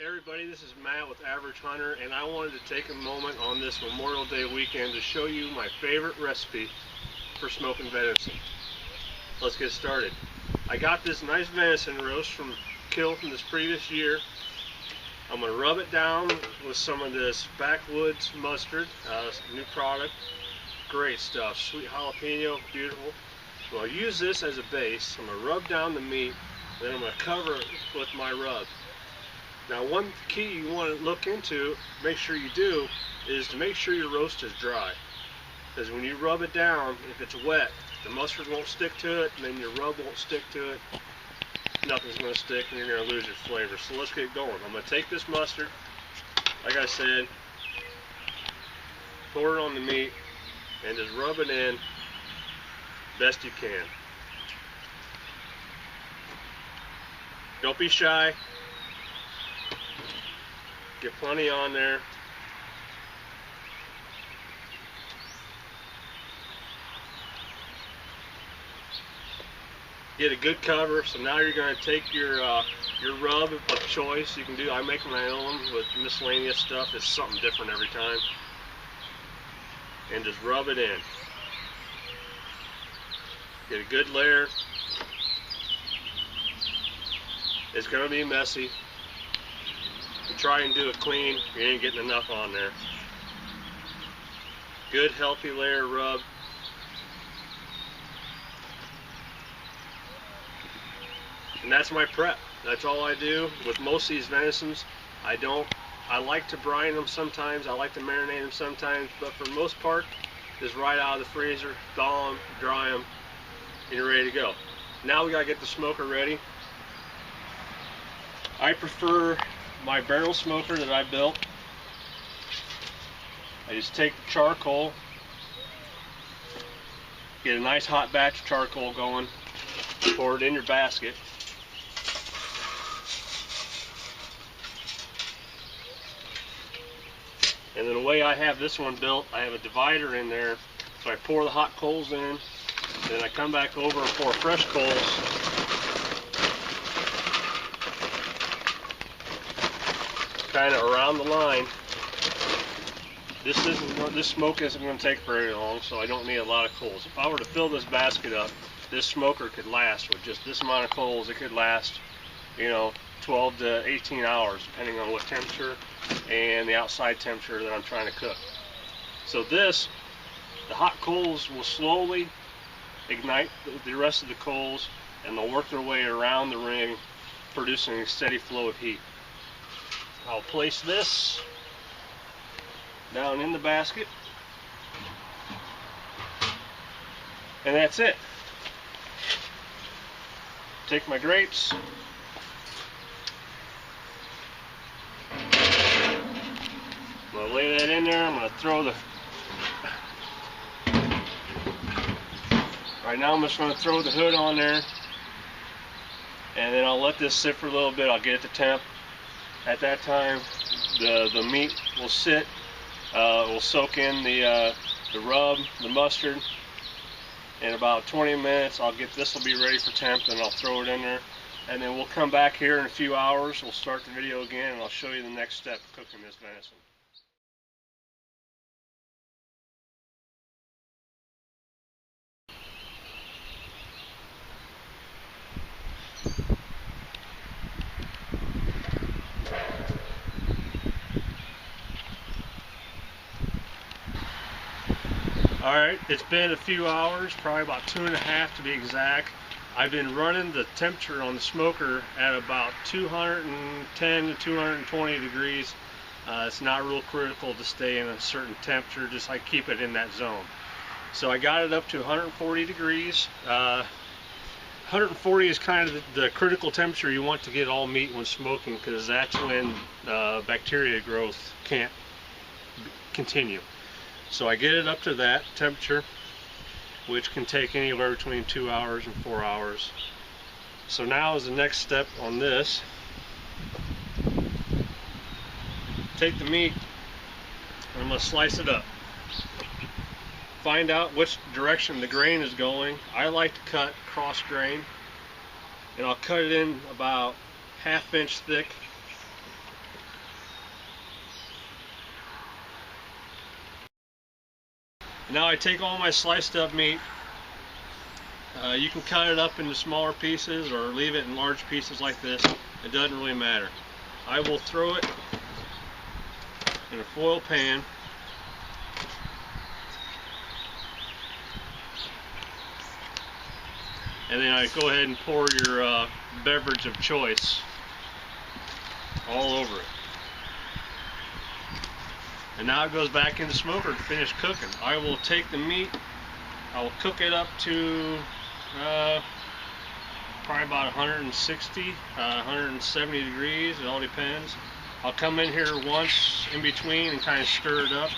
Hey everybody, this is Matt with Average Hunter, and I wanted to take a moment on this Memorial Day weekend to show you my favorite recipe for smoking venison. Let's get started. I got this nice venison roast killed from this previous year. I'm going to rub it down with some of this backwoods mustard, new product. Great stuff, sweet jalapeno, beautiful. So I'll use this as a base. I'm going to rub down the meat, then I'm going to cover it with my rub. Now, one key you want to look into, make sure you do, is to make sure your roast is dry. Because when you rub it down, if it's wet, the mustard won't stick to it, and then your rub won't stick to it. Nothing's going to stick, and you're going to lose your flavor. So let's get going. I'm going to take this mustard, like I said, pour it on the meat, and just rub it in best you can. Don't be shy. Get plenty on there. Get a good cover. So now you're going to take your rub of choice. You can do. I make my own with miscellaneous stuff. It's something different every time. And just rub it in. Get a good layer. It's going to be messy. You try and do it clean, you ain't getting enough on there. Good healthy layer rub. And that's my prep. That's all I do with most of these venisons. I like to brine them sometimes, I like to marinate them sometimes, but for the most part, just right out of the freezer, thaw them, dry them, and you're ready to go. Now we gotta get the smoker ready. I prefer my barrel smoker that I built. I just take the charcoal, get a nice hot batch of charcoal going, pour it in your basket. And then the way I have this one built, I have a divider in there, so I pour the hot coals in, then I come back over and pour fresh coals. Kind of around the line. This smoke isn't going to take very long, so I don't need a lot of coals. If I were to fill this basket up, this smoker could last with just this amount of coals. It could last, 12 to 18 hours, depending on what temperature and the outside temperature that I'm trying to cook. So the hot coals will slowly ignite the rest of the coals, and they'll work their way around the ring, producing a steady flow of heat. I'll place this down in the basket, and that's it. Take my grapes, I'm going to lay that in there. I'm going to throw right now I'm just going to throw the hood on there, and then I'll let this sit for a little bit. I'll get it to temp. At that time, the meat will sit, will soak in the rub, the mustard. In about 20 minutes, this will be ready for temp, and I'll throw it in there. And then we'll come back here in a few hours. We'll start the video again, and I'll show you the next step of cooking this venison. Alright, it's been a few hours, probably about 2.5 to be exact. I've been running the temperature on the smoker at about 210 to 220 degrees. It's not real critical to stay in a certain temperature, just I keep it in that zone. So I got it up to 140 degrees. 140 is kind of the critical temperature you want to get all meat when smoking, because that's when bacteria growth can't continue. So I get it up to that temperature, which can take anywhere between 2 hours and 4 hours. So now is the next step on this. Take the meat, and I'm going to slice it up. Find out which direction the grain is going. I like to cut cross grain, and I'll cut it in about 1/2 inch thick Now I take all my sliced up meat. You can cut it up into smaller pieces or leave it in large pieces like this. It doesn't really matter. I will throw it in a foil pan. And then I go ahead and pour your beverage of choice all over it. And now it goes back in the smoker to finish cooking. I will take the meat, I will cook it up to probably about 160, 170 degrees, it all depends. I'll come in here once in between and kind of stir it up.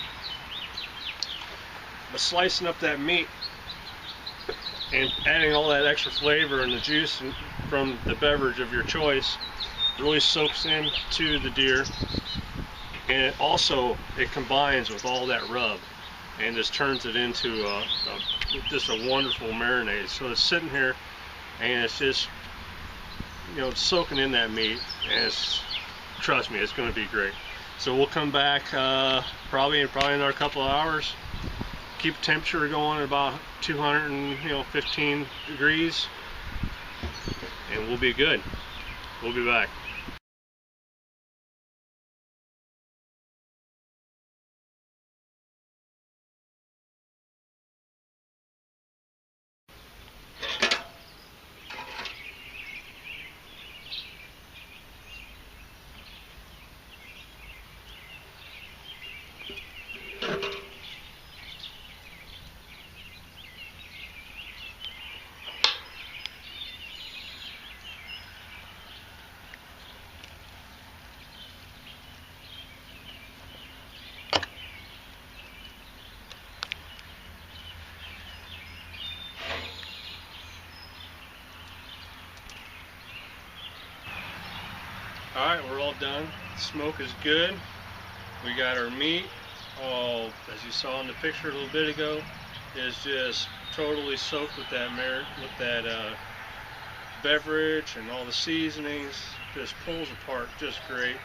But slicing up that meat and adding all that extra flavor and the juice from the beverage of your choice really soaks into the deer, and it combines with all that rub and just turns it into just a wonderful marinade. So it's sitting here and it's just, you know, soaking in that meat, and trust me, it's going to be great. So we'll come back probably in another couple of hours. Keep temperature going at about 215 degrees, and we'll be good. We'll be back. Alright, we're all done. The smoke is good. We got our meat, all, as you saw in the picture a little bit ago, is just totally soaked with that beverage and all the seasonings. Just pulls apart just great.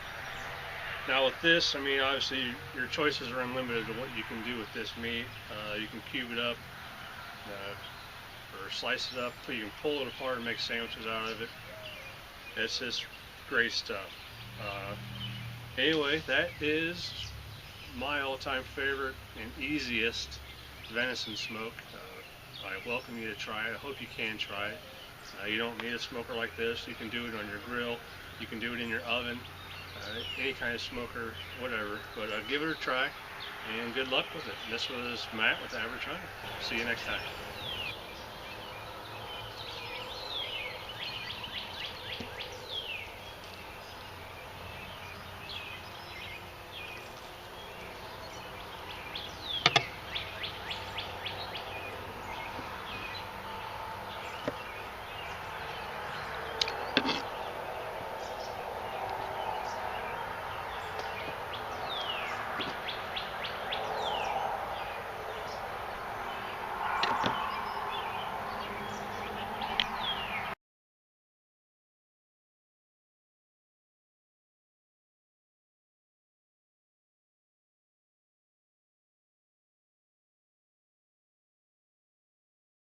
Now with this, I mean, obviously your choices are unlimited to what you can do with this meat. You can cube it up or slice it up. You can pull it apart and make sandwiches out of it. It's just great stuff. Anyway, that is my all-time favorite and easiest venison smoke. I welcome you to try it. I hope you can try it. You don't need a smoker like this. You can do it on your grill. You can do it in your oven. Any kind of smoker, whatever. But give it a try, and good luck with it. This was Matt with Average Hunter. See you next time.